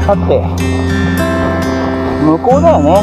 さて、向こうだよね。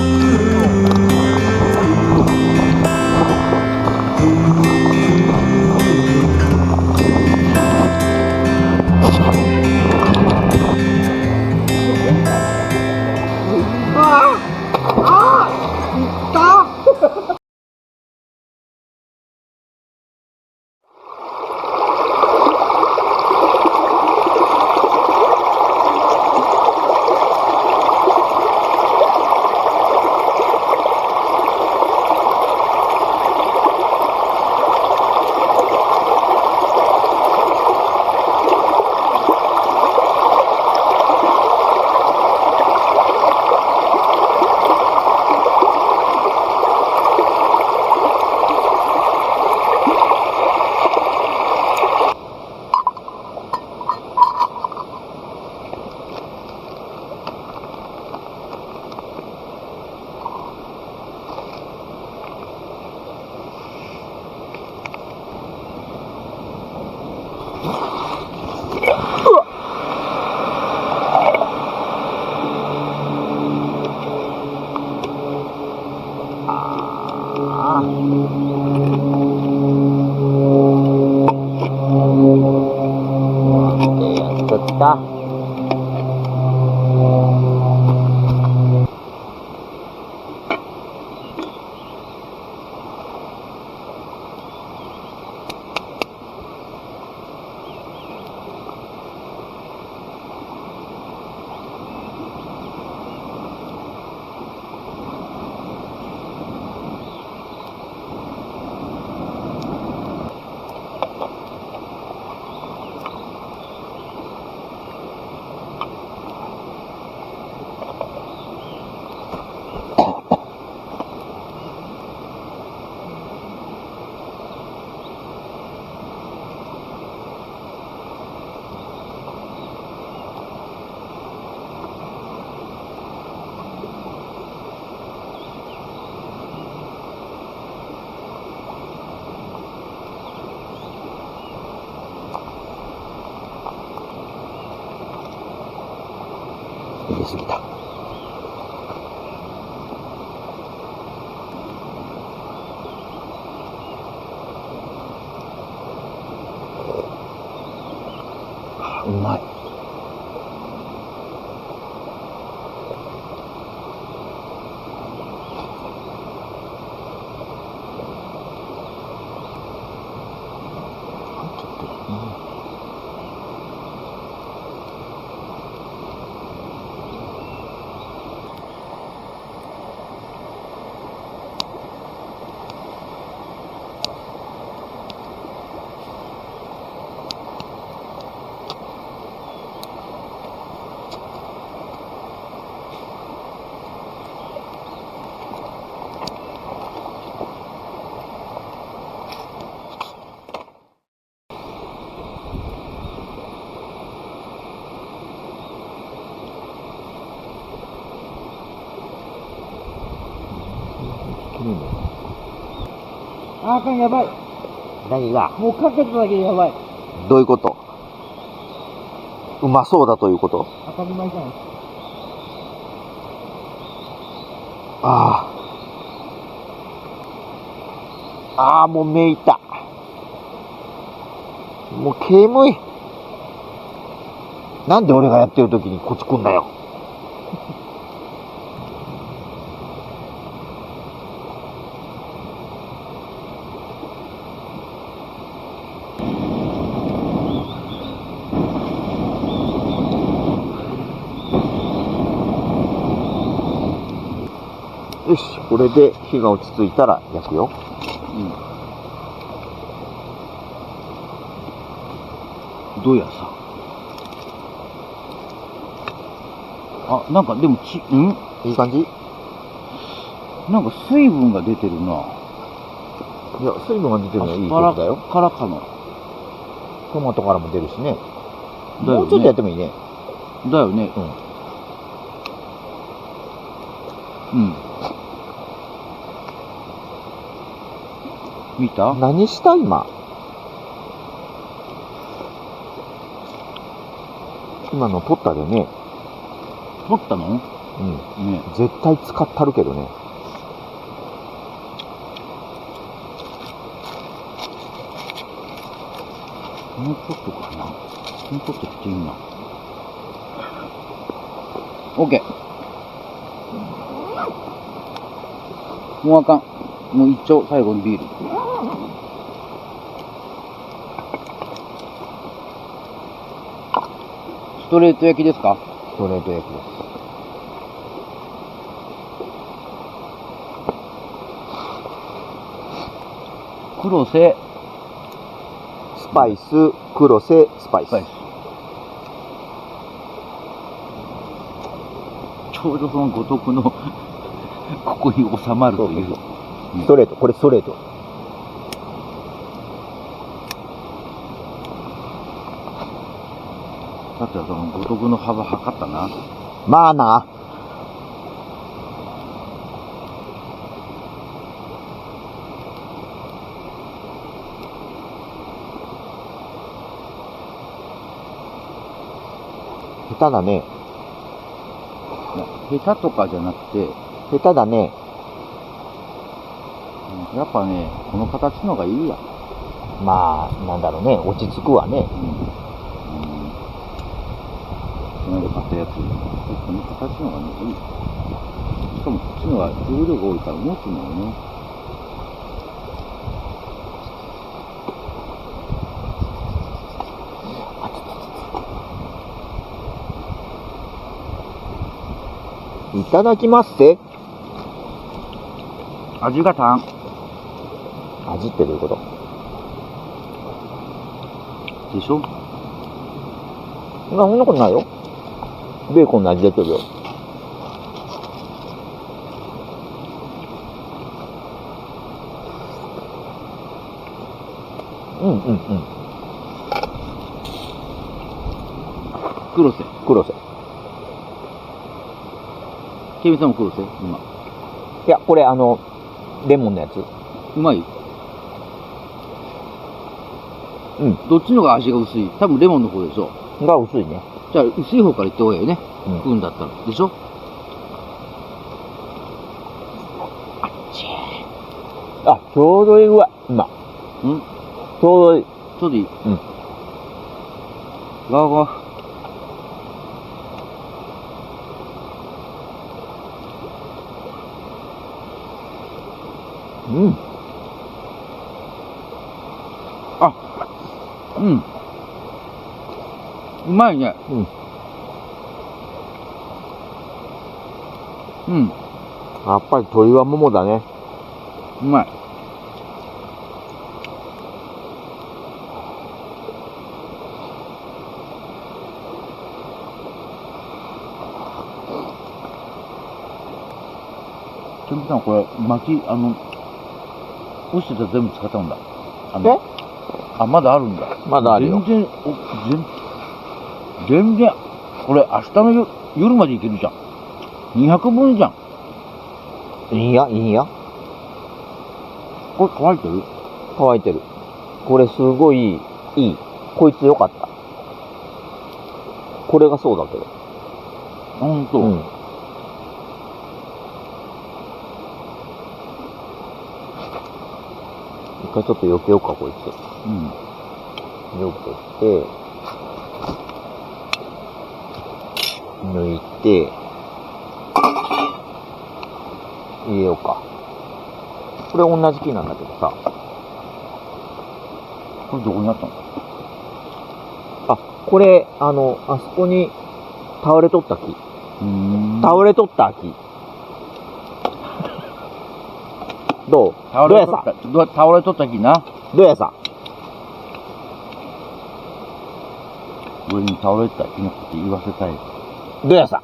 入れすぎた。うまい。あかん、やばい。何が？もうかけただけでやばい。どういうこと？うまそうだということ？当たり前じゃない。ああ、もうめいた。もう煙い。なんで俺がやってる時にこっち来んだよ。よし、これで火が落ち着いたら焼くよ。どうやさ。あ、なんかでもいい感じ？なんか水分が出てるな。いや、水分が出てるのはいいこアスとだよ。パラかな。トマトからも出るしね。だよね。もうちょっとやってもいいね。だよね。うん。見た？何した今？今の撮ったでね。取ったの？うん。ね。絶対使ったるけどね。もうちょっとかな。もうちょっときていいな。オッケー。もうあかん。もう一丁、最後にビール。ストレート焼きですか？ストレート焼きです。黒瀬スパイス、黒瀬スパイス。スパイス。ちょうどその五徳のここに収まるという。そうストレート、これストレート。だってその五徳の幅測ったな。まあな。下手だね。下手とかじゃなくて、下手だね。やっぱね、この形のがいいや。まあ、なんだろうね。落ち着くわね。この間買ったやつ、この形のがね、いい。しかもこっちのが重量が多いから持つのよね。いただきますって。味が足ん。味ってどういうことでしょ？そんなことないよ。ベーコンの味出てるよ。うんうんうん。黒瀬。黒瀬。ケミさんも黒瀬？今。いや、これレモンのやつ。うまい？うん。どっちのが味が薄い？多分レモンの方でしょ。が薄いね。じゃあ薄い方からいった方がいいよね。うん食うんだったら。でしょ？あ、ちょうどいいぐらい。今。うん？ちょうどいい。ちょうどいい。うん。わわ。うん。あ、うん。うまいね。うん。うん。やっぱり鶏はももだね。うまい。ケンプさん、これ、落ちてたら全部使ったんだ。まだあるんだ。まだあるよ。全然、これ、明日の夜までいけるじゃん。200分じゃん。いいや、いいや。これ乾いてる？乾いてる。これすごいいい。こいつよかった。これがそうだけど。ほんと。うん。一回ちょっと避けようか、こいつ。うん。避けて、抜いて、入れようか。これ同じ木なんだけどさ。これどこにあったの？あ、これ、あそこに倒れとった木。倒れとった木。どう倒れとった木な。どうやさ上に倒れてた木のこと言わせたい。どうやさ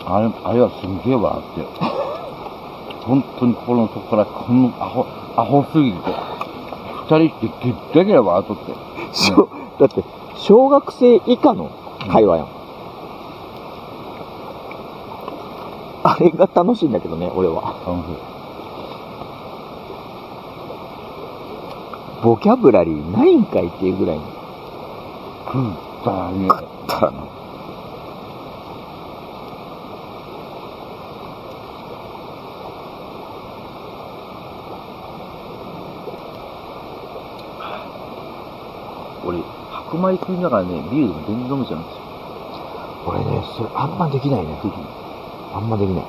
あれはすんげえ笑って。本当に心の底からこのアホすぎて。二人してゲッタゲラ笑っとって。だって、小学生以下の会話やん。あれが楽しいんだけどね、俺は。楽しい。ボキャブラリーないんかいっていうぐらいに。食ったらね。食ったらな。俺、白米食いながらね、ビールでも全然飲めちゃうんですよ。俺ね、それあんまできないね。できない。あんまできない。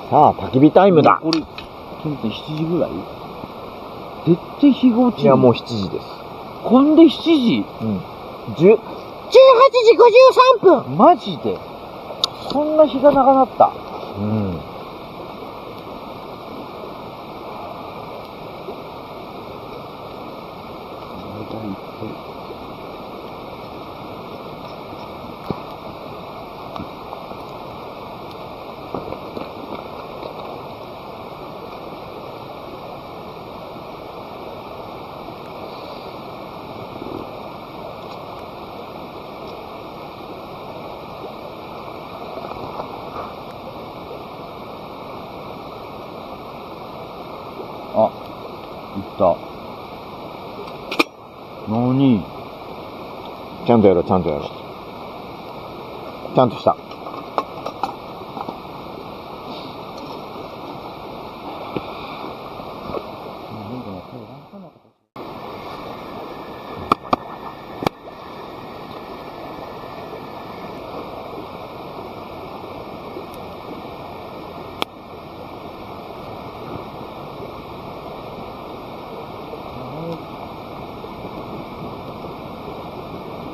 さあ、焚き火タイムだ。これ、7時ぐらい絶対日が落ちる。いや、もう7時です。こんで7時うん。18時53分。マジでそんな日が長なった。うん。あ、いった。なに？ちゃんとやろう、ちゃんとやろう。ちゃんとした。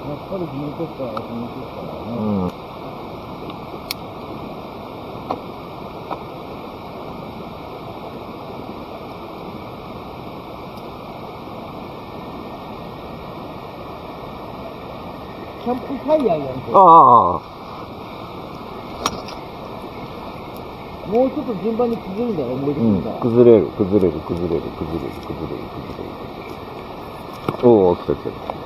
やっぱり日のとこから日のとこからね。うん。キャンプファイヤーやんけ。ああ。もうちょっと順番に崩れるんだよ、燃えてくうんるから。崩れる、崩れる、崩れる、崩れる、崩れる、崩れる。おー、来た来た来た。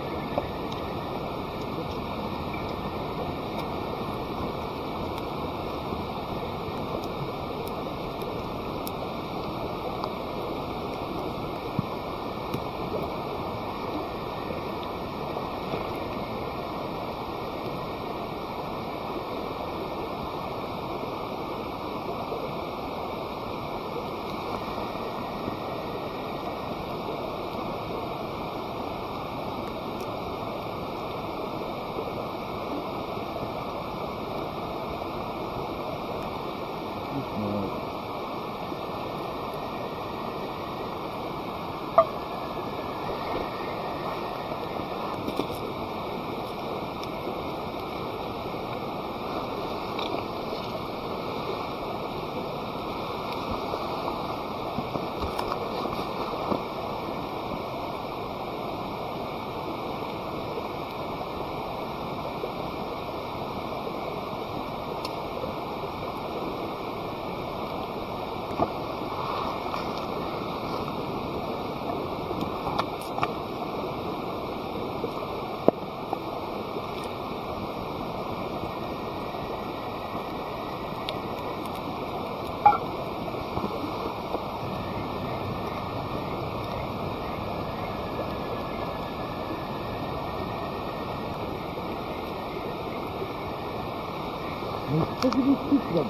めっちゃ厳しいだもん。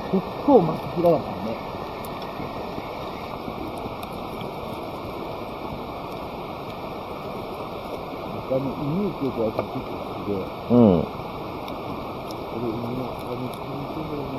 結構巻き平だからね。他に犬っていうか結構好きで、うん。これ犬の他についてるな。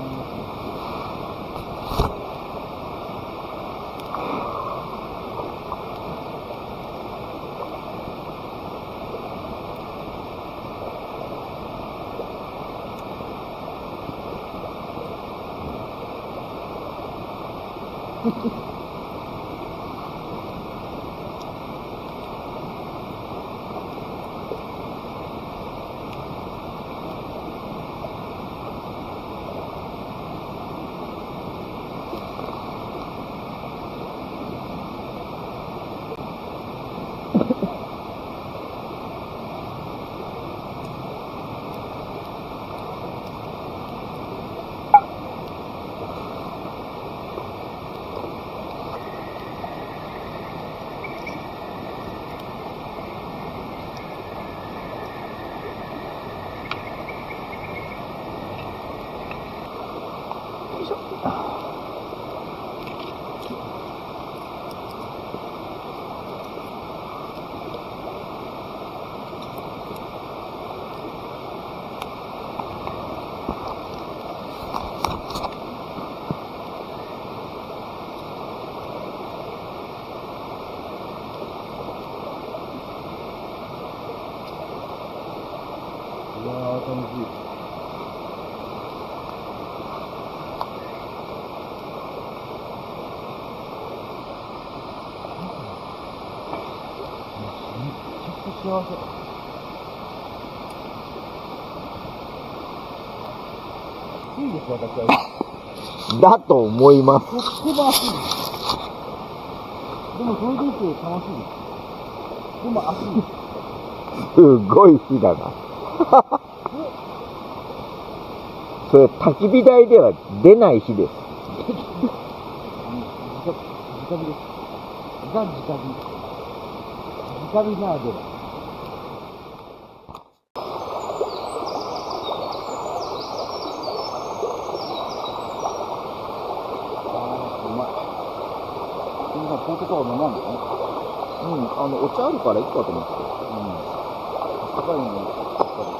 しい。めっちゃくちゃ幸せ。いいです、私は。だと思います。とっても暑いです。でもそれでいて楽しいです。でも暑いです。すごい日だな。それ焚き火台では出ない日です。直火です。ザ直火。直火ならでは。うまい。皆さん、ポテトは飲まんの？お茶あるからいいかと思って。高いのに、やっぱり。